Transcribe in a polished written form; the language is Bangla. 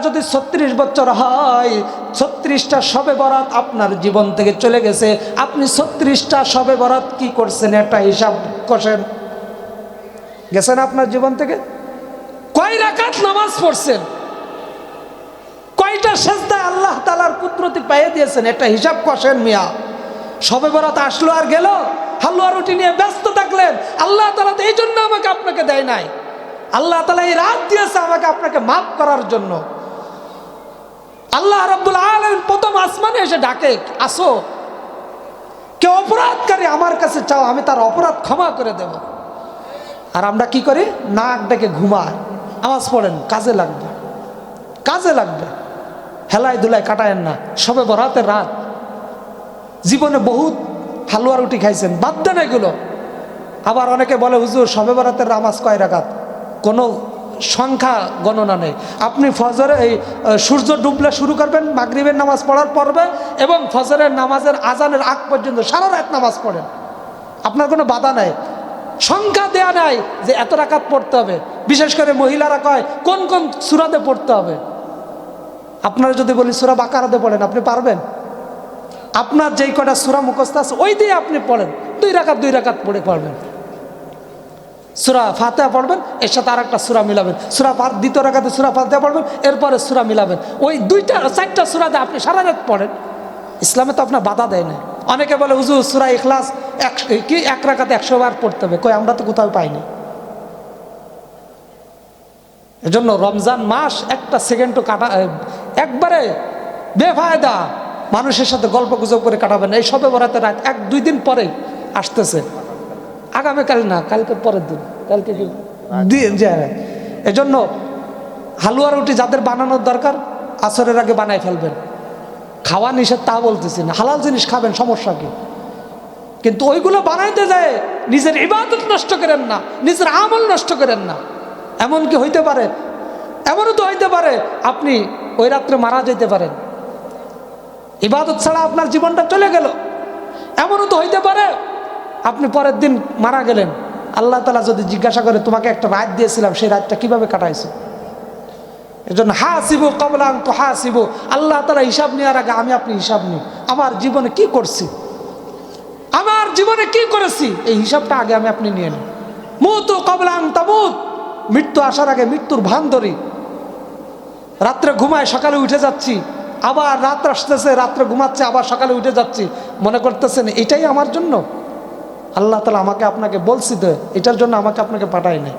যদি 36 বছর হয়, 36টা শবে বরাত আপনার জীবন থেকে চলে গেছে, আপনি 36টা শবে বরাত কি করছেন একটা হিসাব কষেন। গেছে না আপনার জীবন থেকে? কয় রাকাত নামাজ পড়ছেন, কয়টা সেজদায় আল্লাহ তাআলার কুদরতি পাইয়ে দিয়েছেন, একটা হিসাব কষেন মিয়া। শবে বরাত আসলো আর গেল, হালুয়া রুটি নিয়ে ব্যস্ত থাকলেন। আল্লাহ তাআলা তো এই জন্য আমাকে আপনাকে দেয় নাই, আল্লাহ তাআলা এই রাত দিয়েছে আমাকে আপনাকে মাফ করার জন্য। আল্লাহ রাব্বুল আলামিন প্রথম আসমানে এসে ডাকে, আসো, কেউ অপরাধকারী আমার কাছে চাও, আমি তার অপরাধ ক্ষমা করে দেব। আর আমরা কি করি? নাক ডেকে ঘুমায়। নামাজ পড়েন, কাজে লাগবে, কাজে লাগবে, হেলায় দুলায় কাটায়েন না। শবে বরাতের রাত, জীবনে বহুত হালুয়া রুটি খাইছেন, বাদ দেন এগুলো। আবার অনেকে বলে হুজুর শবে বরাতের নামাজ কয় রাকাত? কোনো সংখ্যা গণনা নেই। আপনি ফজরে এই সূর্য ডুবলে শুরু করবেন, মাগরিবের নামাজ পড়ার পর্বে এবং ফজরের নামাজের আজানের আগ পর্যন্ত সারা রাত নামাজ পড়েন, আপনার কোনো বাধা নাই। সংখ্যা দেয়া নাই যে এত রাকাত পড়তে হবে। বিশেষ করে মহিলারা কয় কোন কোন সূরাতে পড়তে হবে। আপনারা যদি বলি সূরা বাকারাতে পড়েন, আপনি পারবেন? আপনার যেই কটা সূরা মুখস্থ আছে ওই দিয়ে আপনি পড়েন, 2 রাকাত পড়ে পড়বেন। সূরা ফাতিহা পড়বেন, এর সাথে আর একটা সূরা মিলাবেন, দ্বিতীয় রাকাতে সূরা ফাতিহা পড়বেন, এরপরে সূরা মিলাবেন। ওই 2-4টা সূরাতে আপনি সারা রাত পড়েন। ইসলামে তো আপনার বাধা দেয় না। অনেকে বলে হুজুর সূরা ইখলাস এক রাকাতে 100 বার পড়তে হবে। কই, আমরা তো কোথাও পাইনি। এজন্য রমজান মাস একটা সেকেন্ডও কাটা একবারে বেফায়দা মানুষের সাথে গল্প গুজব করে কাটাবেন। এই শবে বরাতের রাত 1-2 দিন পরে আসতেছে, আগামীকাল না, কালকে পরের দিন, কালকে দিন যায়। এজন্য হালুয়া রুটি যাদের বানানোর দরকার আসরের আগে বানাই ফেলবেন। খাওয়া নিষেধ তা বলতেছি না, হালাল জিনিস খাবেন, সমস্যা কি? কিন্তু ওইগুলো বানাইতে যায় নিজের ইবাদত নষ্ট করেন না, নিজের আমল নষ্ট করেন না। এমনকি হইতে পারে, এমনও তো হইতে পারে আপনি ওই রাত্রে মারা যেতে পারেন, ইবাদত ছাড়া আপনার জীবনটা চলে গেল। এমনও তো হইতে পারে আপনি পরের দিন মারা গেলেন, আল্লাহ তাআলা যদি জিজ্ঞাসা করে তোমাকে একটা রাত দিয়েছিলাম, সেই রাতটা কিভাবে কাটাইছো? এজন্য হাসিবু ক্বাবলা আন তুহাসিবু, আল্লাহ তাআলা হিসাব নেওয়ার আগে আমি আপনি হিসাব নিই। আমার জীবনে কি করছি, আমার জীবনে কি করেছি, এই হিসাবটা আগে আমি আপনি নিয়ে নিই। মুতু ক্বাবলা আন তামুত, মৃত্যু আসার আগে মৃত্যুর ভান ধরি। রাত্রে ঘুমায়, সকালে উঠে যাচ্ছি, আবার রাত আসতেছে, রাত্রে ঘুমাচ্ছে, আবার সকালে উঠে যাচ্ছি, মনে করতেছেন এটাই আমার জন্য? আল্লাহ তাআলা আমাকে আপনাকে বলছি তো, এটার জন্য আমাকে আপনাকে পাঠায় নাই।